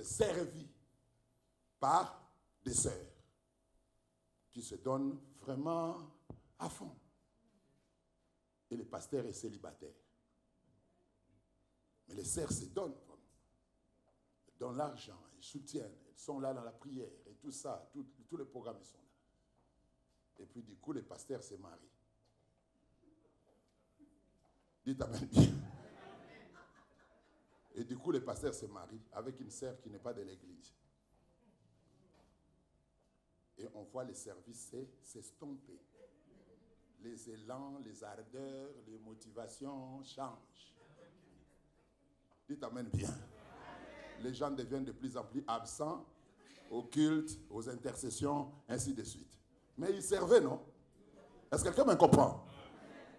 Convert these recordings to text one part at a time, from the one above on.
servi par des sœurs qui se donnent vraiment à fond. Et le pasteur est célibataire. Mais les sœurs se donnent. Elles donnent l'argent, elles soutiennent, elles sont là dans la prière et tout ça, tous les programmes sont là. Et puis du coup, le pasteur se marie. Dites amen bien. Et du coup, le pasteur se marie avec une sœur qui n'est pas de l'église. Et on voit les services s'estomper. Les élans, les ardeurs, les motivations changent. Dites amen bien. Les gens deviennent de plus en plus absents au culte, aux intercessions, ainsi de suite. Mais ils servaient, non? Est-ce que quelqu'un me comprend?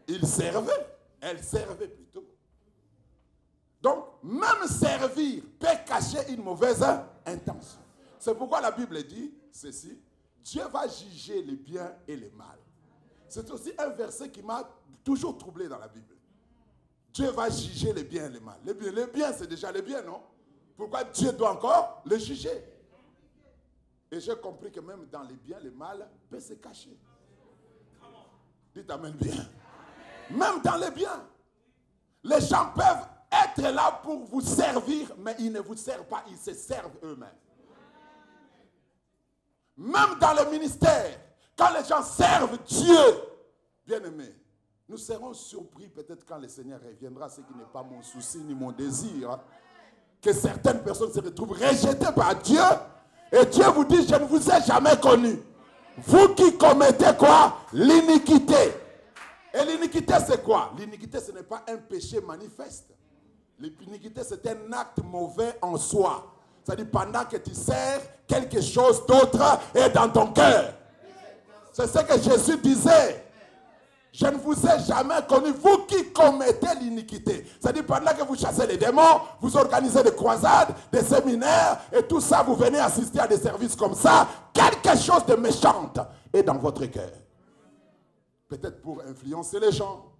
Ils servaient. Elles servaient plutôt. Donc, même servir peut cacher une mauvaise intention. C'est pourquoi la Bible dit ceci. Dieu va juger les biens et les mal. C'est aussi un verset qui m'a toujours troublé dans la Bible. Dieu va juger les biens et les mal. Les biens, c'est déjà les biens, non? Pourquoi Dieu doit encore les juger? Et j'ai compris que même dans les biens, le mal peut se cacher. Dites amen bien. Même dans les biens, les gens peuvent être là pour vous servir, mais ils ne vous servent pas, ils se servent eux-mêmes. Même dans le ministère, quand les gens servent Dieu, bien-aimés, nous serons surpris peut-être quand le Seigneur reviendra, ce qui n'est pas mon souci ni mon désir, que certaines personnes se retrouvent rejetées par Dieu, et Dieu vous dit, je ne vous ai jamais connu. Vous qui commettez quoi? L'iniquité. Et l'iniquité, c'est quoi? L'iniquité, ce n'est pas un péché manifeste. L'iniquité, c'est un acte mauvais en soi. C'est-à-dire, pendant que tu sers, quelque chose d'autre est dans ton cœur. C'est ce que Jésus disait. Je ne vous ai jamais connu, vous qui commettez l'iniquité. C'est-à-dire, pendant que vous chassez les démons, vous organisez des croisades, des séminaires, et tout ça, vous venez assister à des services comme ça, quelque chose de méchant est dans votre cœur. Peut-être pour influencer les gens.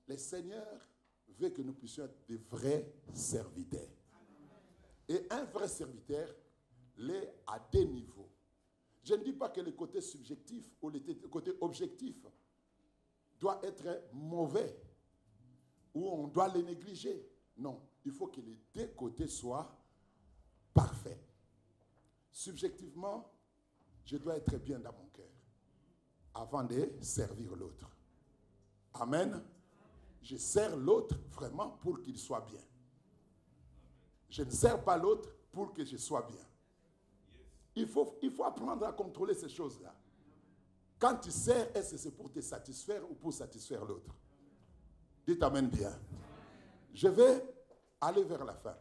Le Seigneur veut que nous puissions être des vrais serviteurs. Et un vrai serviteur l'est à des niveaux. Je ne dis pas que le côté subjectif ou le côté objectif doit être mauvais ou on doit le négliger. Non, il faut que les deux côtés soient parfaits. Subjectivement, je dois être bien dans mon cœur avant de servir l'autre. Amen. Je sers l'autre vraiment pour qu'il soit bien. Je ne sers pas l'autre pour que je sois bien. Il faut apprendre à contrôler ces choses-là. Quand tu sers, est-ce que c'est pour te satisfaire ou pour satisfaire l'autre? Dites amen bien. Je vais aller vers la fin.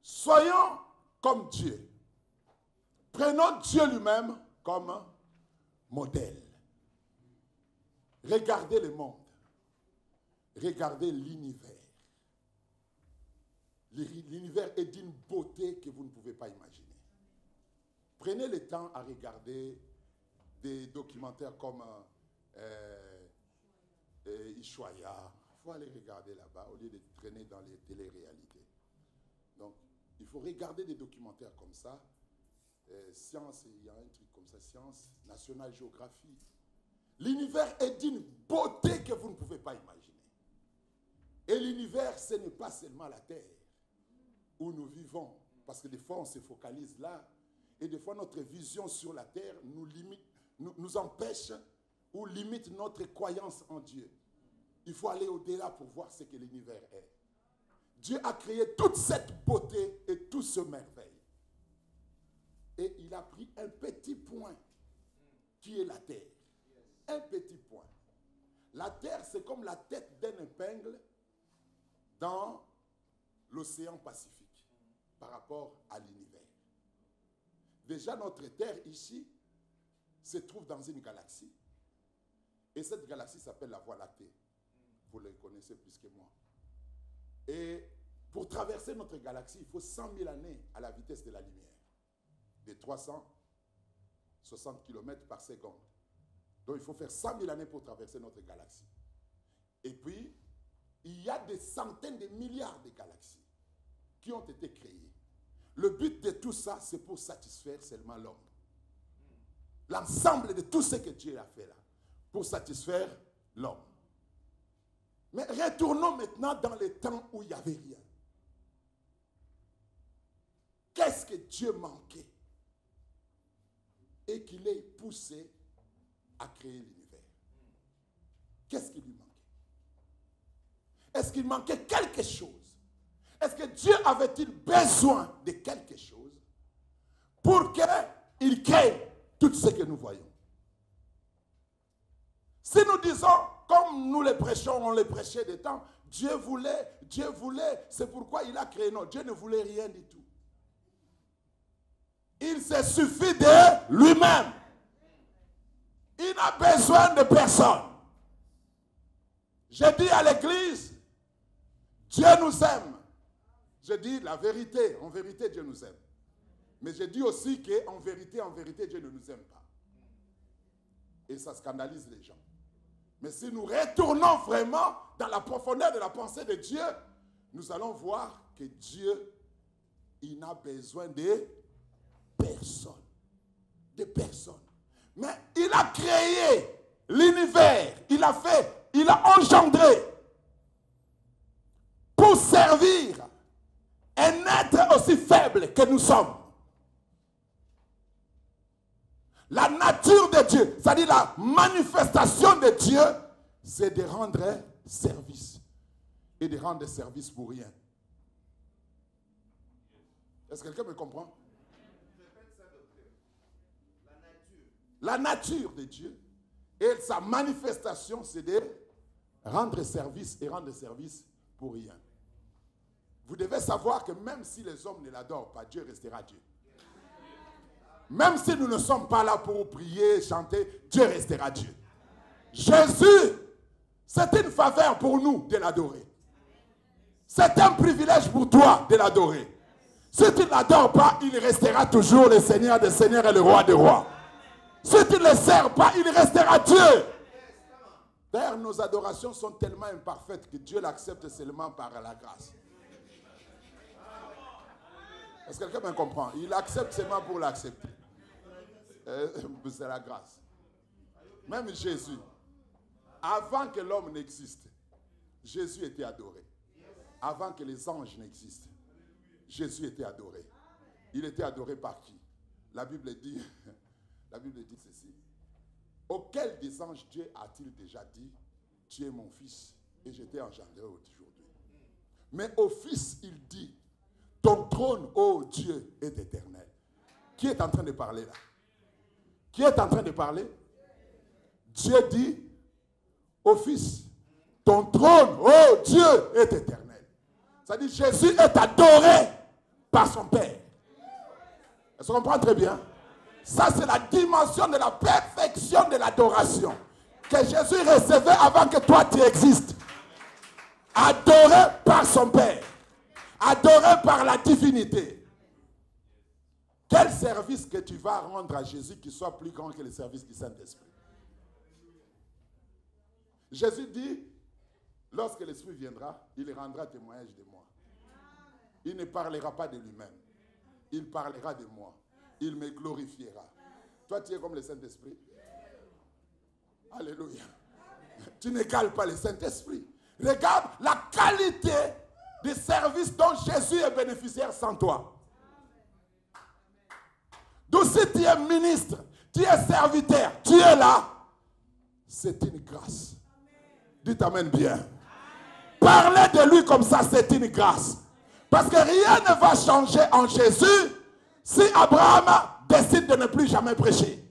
Soyons comme Dieu. Prenons Dieu lui-même comme modèle. Regardez le monde. Regardez l'univers. L'univers est d'une beauté que vous ne pouvez pas imaginer. Prenez le temps à regarder des documentaires comme Ushuaïa. Il faut aller regarder là-bas au lieu de traîner dans les téléréalités. Donc, il faut regarder des documentaires comme ça. Science, il y a un truc comme ça, Science, National Geography. L'univers est d'une beauté que vous ne pouvez pas imaginer. Et l'univers, ce n'est pas seulement la Terre où nous vivons. Parce que des fois, on se focalise là. Et des fois, notre vision sur la Terre nous empêche ou limite notre croyance en Dieu. Il faut aller au-delà pour voir ce que l'univers est. Dieu a créé toute cette beauté et tout ce merveille. Et il a pris un petit point qui est la Terre. Un petit point. La Terre, c'est comme la tête d'un épingle dans l'océan Pacifique par rapport à l'univers. Déjà, notre Terre ici se trouve dans une galaxie. Et cette galaxie s'appelle la Voie lactée. Vous le connaissez plus que moi. Et pour traverser notre galaxie, il faut 100 000 années à la vitesse de la lumière. De 360 km par seconde. Donc il faut faire 100 000 années pour traverser notre galaxie. Et puis, il y a des centaines de milliards de galaxies qui ont été créées. Le but de tout ça, c'est pour satisfaire seulement l'homme. L'ensemble de tout ce que Dieu a fait là, pour satisfaire l'homme. Mais retournons maintenant dans les temps où il n'y avait rien. Qu'est-ce que Dieu manquait et qu'il ait poussé à créer l'univers? Qu'est-ce qui lui manquait? Est-ce qu'il manquait quelque chose? Est-ce que Dieu avait-il besoin de quelque chose pour qu'il crée tout ce que nous voyons? Si nous disons, comme nous les prêchons, on les prêchait des temps, Dieu voulait, c'est pourquoi il a créé. Non, Dieu ne voulait rien du tout. Il se suffit de lui-même. Il n'a besoin de personne. Je dis à l'église, Dieu nous aime. Je dis la vérité, en vérité Dieu nous aime. Mais je dis aussi qu'en vérité, Dieu ne nous aime pas. Et ça scandalise les gens. Mais si nous retournons vraiment dans la profondeur de la pensée de Dieu, nous allons voir que Dieu, il n'a besoin de personne. De personne. Mais il a créé l'univers. Il a engendré pour servir un être aussi faible que nous sommes. La nature de Dieu, c'est-à-dire la manifestation de Dieu, c'est de rendre service. Et de rendre service pour rien. Est-ce que quelqu'un me comprend? La nature de Dieu et sa manifestation, c'est de rendre service et rendre service pour rien. Vous devez savoir que même si les hommes ne l'adorent pas, Dieu restera Dieu. Même si nous ne sommes pas là pour prier, chanter, Dieu restera Dieu. Jésus, c'est une faveur pour nous de l'adorer. C'est un privilège pour toi de l'adorer. Si tu ne l'adores pas, il restera toujours le Seigneur des Seigneurs et le Roi des Rois. Si tu ne le sers pas, il restera Dieu. D'ailleurs, nos adorations sont tellement imparfaites que Dieu l'accepte seulement par la grâce. Est-ce que quelqu'un me comprend? Il accepte seulement pour l'accepter. C'est la grâce. Même Jésus, avant que l'homme n'existe, Jésus était adoré. Avant que les anges n'existent, Jésus était adoré. Il était adoré par qui? La Bible dit ceci. Auquel des anges Dieu a-t-il déjà dit, tu es mon fils et je t'ai engendré aujourd'hui. Mais au fils, il dit, ton trône, ô Dieu, est éternel. Qui est en train de parler là? Qui est en train de parler? Dieu dit au fils, ton trône, ô Dieu, est éternel. C'est-à-dire Jésus est adoré par son Père. Est-ce qu'on comprend très bien? Ça, c'est la dimension de la perfection de l'adoration que Jésus recevait avant que toi tu existes. Adoré par son Père. Adoré par la divinité. Quel service que tu vas rendre à Jésus qui soit plus grand que le service du Saint-Esprit? Jésus dit, lorsque l'Esprit viendra, il rendra témoignage de moi. Il ne parlera pas de lui-même. Il parlera de moi. Il me glorifiera. Toi, tu es comme le Saint-Esprit. Alléluia. Tu n'égales pas le Saint-Esprit. Regarde la qualité du service dont Jésus est bénéficiaire sans toi. Donc si tu es ministre, tu es serviteur, tu es là, c'est une grâce. Dites amen bien. Parler de lui comme ça, c'est une grâce. Parce que rien ne va changer en Jésus si Abraham décide de ne plus jamais prêcher.